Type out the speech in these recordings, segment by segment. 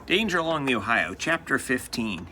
Danger Along the Ohio, Chapter 15.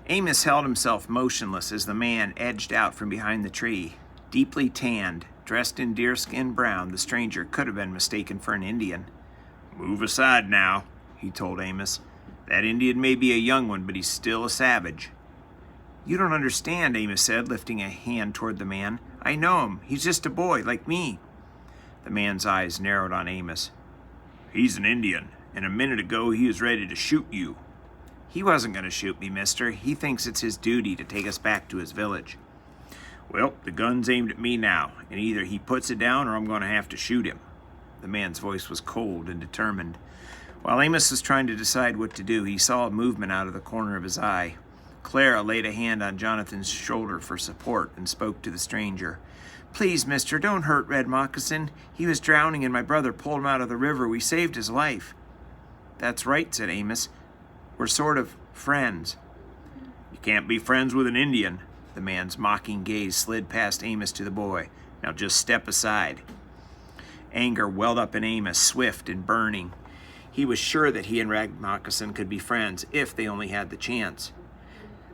Amos held himself motionless as the man edged out from behind the tree. Deeply tanned, dressed in deerskin brown, the stranger could have been mistaken for an Indian. "Move aside now," he told Amos. "That Indian may be a young one, but he's still a savage." "You don't understand," Amos said, lifting a hand toward the man. "I know him. He's just a boy, like me." The man's eyes narrowed on Amos. "He's an Indian, and a minute ago he was ready to shoot you." "He wasn't going to shoot me, mister. He thinks it's his duty to take us back to his village." "Well, the gun's aimed at me now, and either he puts it down or I'm going to have to shoot him." The man's voice was cold and determined. While Amos was trying to decide what to do, he saw a movement out of the corner of his eye. Clara laid a hand on Jonathan's shoulder for support and spoke to the stranger. "Please, mister, don't hurt Red Moccasin. He was drowning and my brother pulled him out of the river. We saved his life." "That's right," said Amos. "We're sort of friends." "You can't be friends with an Indian." The man's mocking gaze slid past Amos to the boy. "Now just step aside." Anger welled up in Amos, swift and burning. He was sure that he and Red Moccasin could be friends if they only had the chance.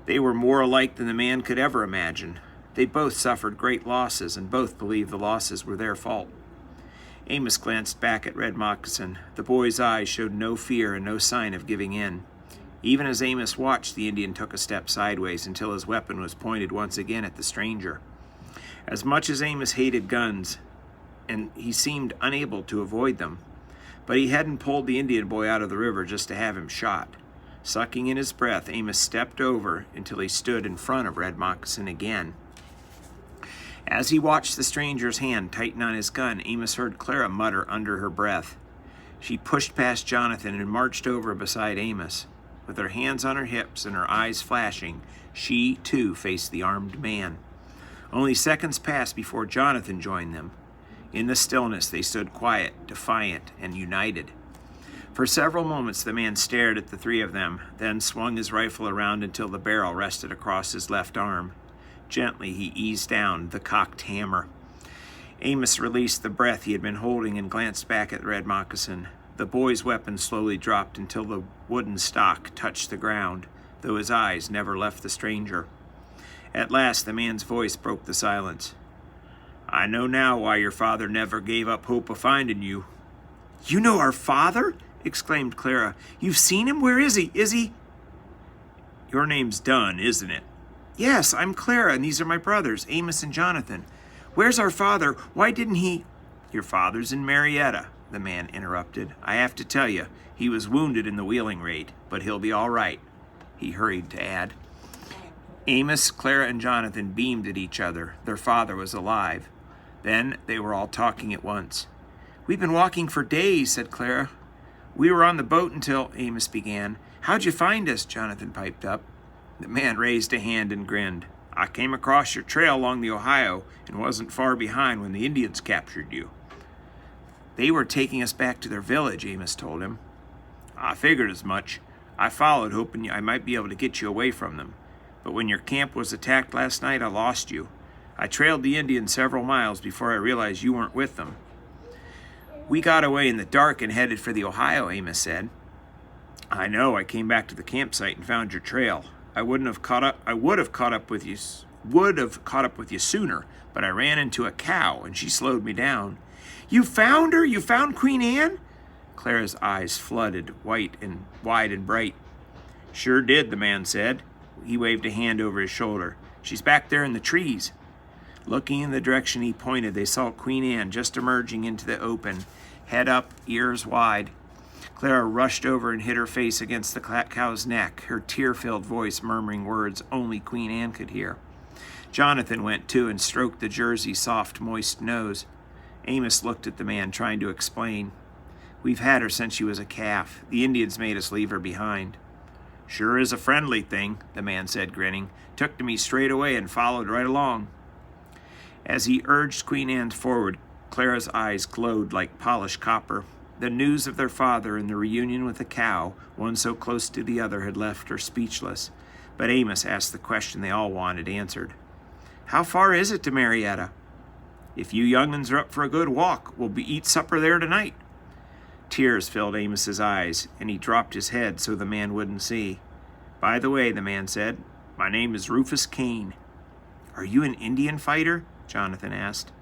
They were more alike than the man could ever imagine. They both suffered great losses, and both believed the losses were their fault. Amos glanced back at Red Moccasin. The boy's eyes showed no fear and no sign of giving in. Even as Amos watched, the Indian took a step sideways until his weapon was pointed once again at the stranger. As much as Amos hated guns, and he seemed unable to avoid them, but he hadn't pulled the Indian boy out of the river just to have him shot. Sucking in his breath, Amos stepped over until he stood in front of Red Moccasin again. As he watched the stranger's hand tighten on his gun, Amos heard Clara mutter under her breath. She pushed past Jonathan and marched over beside Amos. With her hands on her hips and her eyes flashing, she, too, faced the armed man. Only seconds passed before Jonathan joined them. In the stillness, they stood quiet, defiant, and united. For several moments, the man stared at the three of them, then swung his rifle around until the barrel rested across his left arm. Gently, he eased down the cocked hammer. Amos released the breath he had been holding and glanced back at Red Moccasin. The boy's weapon slowly dropped until the wooden stock touched the ground, though his eyes never left the stranger. At last, the man's voice broke the silence. "I know now why your father never gave up hope of finding you." "You know our father?" exclaimed Clara. "You've seen him? Where is he? Is he—" "Your name's Dunn, isn't it?" "Yes, I'm Clara, and these are my brothers, Amos and Jonathan. Where's our father? Why didn't he—" "Your father's in Marietta," the man interrupted. "I have to tell you, he was wounded in the wheeling raid, but he'll be all right," he hurried to add. Amos, Clara, and Jonathan beamed at each other. Their father was alive. Then they were all talking at once. "We've been walking for days," said Clara. "We were on the boat until—" Amos began. "How'd you find us?" Jonathan piped up. The man raised a hand and grinned. "I came across your trail along the Ohio and wasn't far behind when the Indians captured you." "They were taking us back to their village," Amos told him. "I figured as much. I followed, hoping I might be able to get you away from them. But when your camp was attacked last night, I lost you. I trailed the Indians several miles before I realized you weren't with them." "We got away in the dark and headed for the Ohio," Amos said. "I know. I came back to the campsite and found your trail. I would have caught up with you sooner, but I ran into a cow and she slowed me down." "You found her? You found Queen Anne?" Clara's eyes flooded, wide and bright. "Sure did," the man said. He waved a hand over his shoulder. "She's back there in the trees." Looking in the direction he pointed, they saw Queen Anne just emerging into the open, head up, ears wide. Clara rushed over and hid her face against the cow's neck, her tear-filled voice murmuring words only Queen Anne could hear. Jonathan went too and stroked the Jersey's soft, moist nose. Amos looked at the man, trying to explain. "We've had her since she was a calf. The Indians made us leave her behind." "Sure is a friendly thing," the man said, grinning. "Took to me straight away and followed right along." As he urged Queen Anne forward, Clara's eyes glowed like polished copper. The news of their father and the reunion with the cow, one so close to the other, had left her speechless. But Amos asked the question they all wanted answered. "How far is it to Marietta?" "If you young'uns are up for a good walk, we'll eat supper there tonight." Tears filled Amos's eyes, and he dropped his head so the man wouldn't see. "By the way," the man said, "my name is Rufus Kane." "Are you an Indian fighter?" Jonathan asked.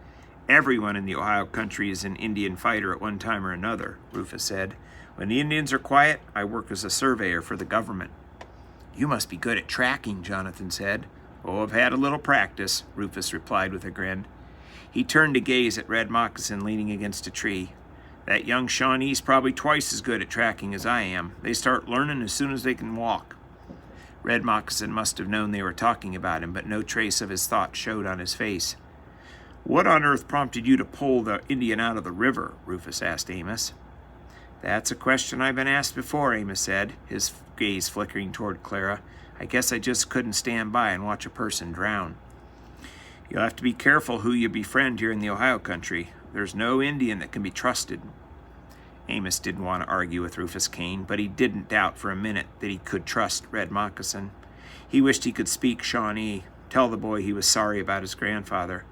"Everyone in the Ohio country is an Indian fighter at one time or another," Rufus said. "When the Indians are quiet, I work as a surveyor for the government." "You must be good at tracking," Jonathan said. "Oh, I've had a little practice," Rufus replied with a grin. He turned to gaze at Red Moccasin leaning against a tree. "That young Shawnee's probably twice as good at tracking as I am. They start learning as soon as they can walk." Red Moccasin must have known they were talking about him, but no trace of his thought showed on his face. "What on earth prompted you to pull the Indian out of the river?" Rufus asked Amos. "That's a question I've been asked before," Amos said, his gaze flickering toward Clara. "I guess I just couldn't stand by and watch a person drown." "You'll have to be careful who you befriend here in the Ohio country. There's no Indian that can be trusted." Amos didn't want to argue with Rufus Kane, but he didn't doubt for a minute that he could trust Red Moccasin. He wished he could speak Shawnee, tell the boy he was sorry about his grandfather.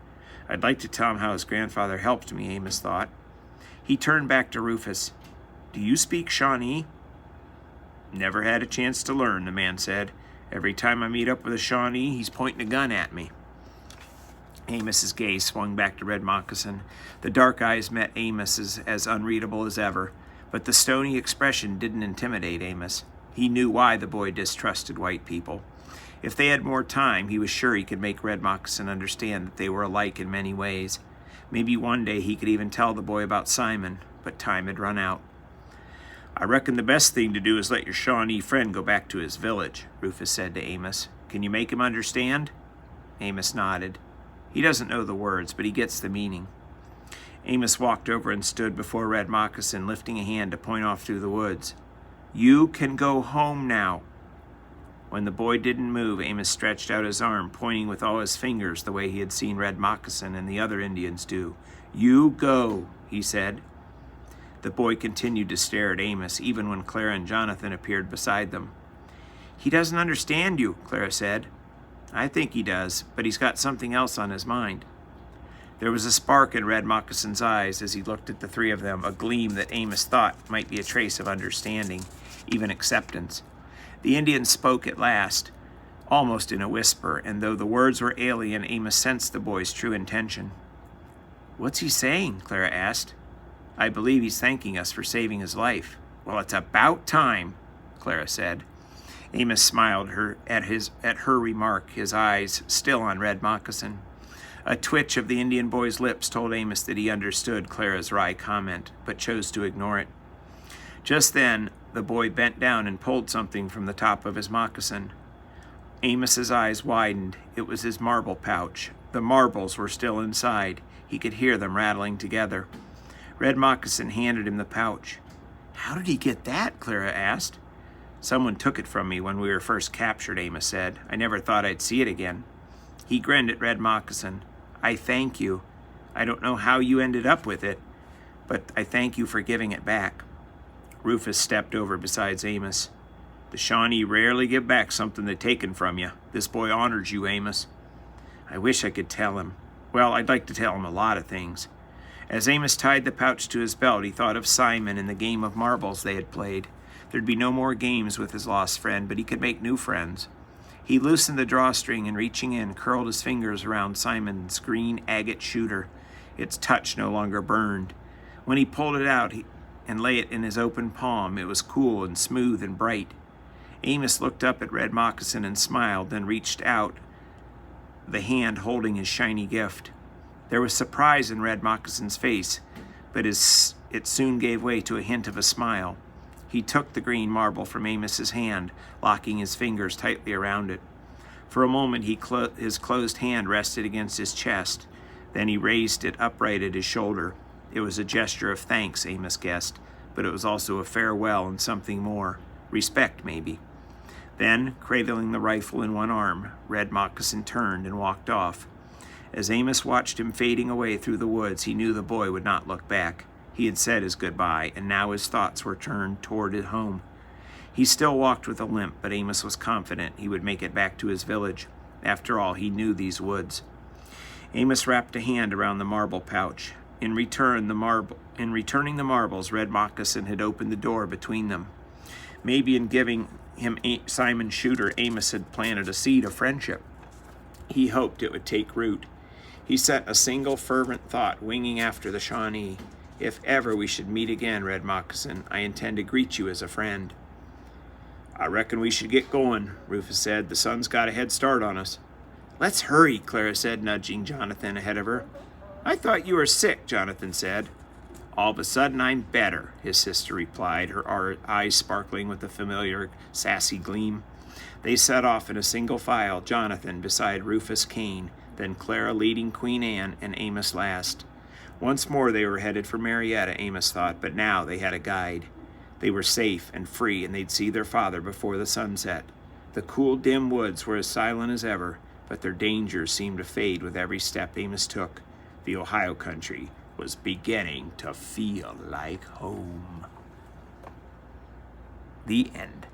I'd like to tell him how his grandfather helped me, Amos thought. He turned back to Rufus. "Do you speak Shawnee?" "Never had a chance to learn," the man said. "Every time I meet up with a Shawnee, he's pointing a gun at me." Amos's gaze swung back to Red Moccasin. The dark eyes met Amos's as unreadable as ever, but the stony expression didn't intimidate Amos. He knew why the boy distrusted white people. If they had more time, he was sure he could make Red Moccasin understand that they were alike in many ways. Maybe one day he could even tell the boy about Simon, but time had run out. "I reckon the best thing to do is let your Shawnee friend go back to his village," Rufus said to Amos. "Can you make him understand?" Amos nodded. He doesn't know the words, but he gets the meaning. Amos walked over and stood before Red Moccasin, lifting a hand to point off through the woods. "You can go home now." When the boy didn't move, Amos stretched out his arm, pointing with all his fingers the way he had seen Red Moccasin and the other Indians do. "You go," he said. The boy continued to stare at Amos, even when Clara and Jonathan appeared beside them. "He doesn't understand you," Clara said. "I think he does, but he's got something else on his mind." There was a spark in Red Moccasin's eyes as he looked at the three of them, a gleam that Amos thought might be a trace of understanding, even acceptance. The Indian spoke at last, almost in a whisper, and though the words were alien, Amos sensed the boy's true intention. "What's he saying?" Clara asked. "I believe he's thanking us for saving his life." "Well, it's about time," Clara said. Amos smiled at her remark, his eyes still on Red Moccasin. A twitch of the Indian boy's lips told Amos that he understood Clara's wry comment, but chose to ignore it. Just then, the boy bent down and pulled something from the top of his moccasin. Amos's eyes widened. It was his marble pouch. The marbles were still inside. He could hear them rattling together. Red Moccasin handed him the pouch. "How did he get that?" Clara asked. "Someone took it from me when we were first captured," Amos said. "I never thought I'd see it again." He grinned at Red Moccasin. "I thank you. I don't know how you ended up with it, but I thank you for giving it back." Rufus stepped over beside Amos. "The Shawnee rarely give back something they've taken from you. This boy honors you, Amos." "I wish I could tell him. Well, I'd like to tell him a lot of things." As Amos tied the pouch to his belt, he thought of Simon and the game of marbles they had played. There'd be no more games with his lost friend, but he could make new friends. He loosened the drawstring and, reaching in, curled his fingers around Simon's green agate shooter. Its touch no longer burned. When he pulled it out and lay it in his open palm, it was cool and smooth and bright. Amos looked up at Red Moccasin and smiled, then reached out the hand holding his shiny gift. There was surprise in Red Moccasin's face, but it soon gave way to a hint of a smile. He took the green marble from Amos's hand, locking his fingers tightly around it. For a moment, his closed hand rested against his chest. Then he raised it upright at his shoulder. It was a gesture of thanks, Amos guessed, but it was also a farewell and something more. Respect, maybe. Then, cradling the rifle in one arm, Red Moccasin turned and walked off. As Amos watched him fading away through the woods, he knew the boy would not look back. He had said his goodbye, and now his thoughts were turned toward his home. He still walked with a limp, but Amos was confident he would make it back to his village. After all, he knew these woods. Amos wrapped a hand around the marble pouch. In returning the marbles, Red Moccasin had opened the door between them. Maybe in giving him Simon Shooter, Amos had planted a seed of friendship. He hoped it would take root. He sent a single fervent thought winging after the Shawnee. If ever we should meet again, Red Moccasin, I intend to greet you as a friend. I reckon we should get going, Rufus said. The sun's got a head start on us. Let's hurry, Clara said, nudging Jonathan ahead of her. I thought you were sick, Jonathan said. All of a sudden I'm better, his sister replied, her eyes sparkling with a familiar, sassy gleam. They set off in a single file, Jonathan beside Rufus Kane, then Clara leading Queen Anne and Amos last. Once more they were headed for Marietta, Amos thought, but now they had a guide. They were safe and free, and they'd see their father before the sunset. The cool, dim woods were as silent as ever, but their dangers seemed to fade with every step Amos took. The Ohio country was beginning to feel like home. The end.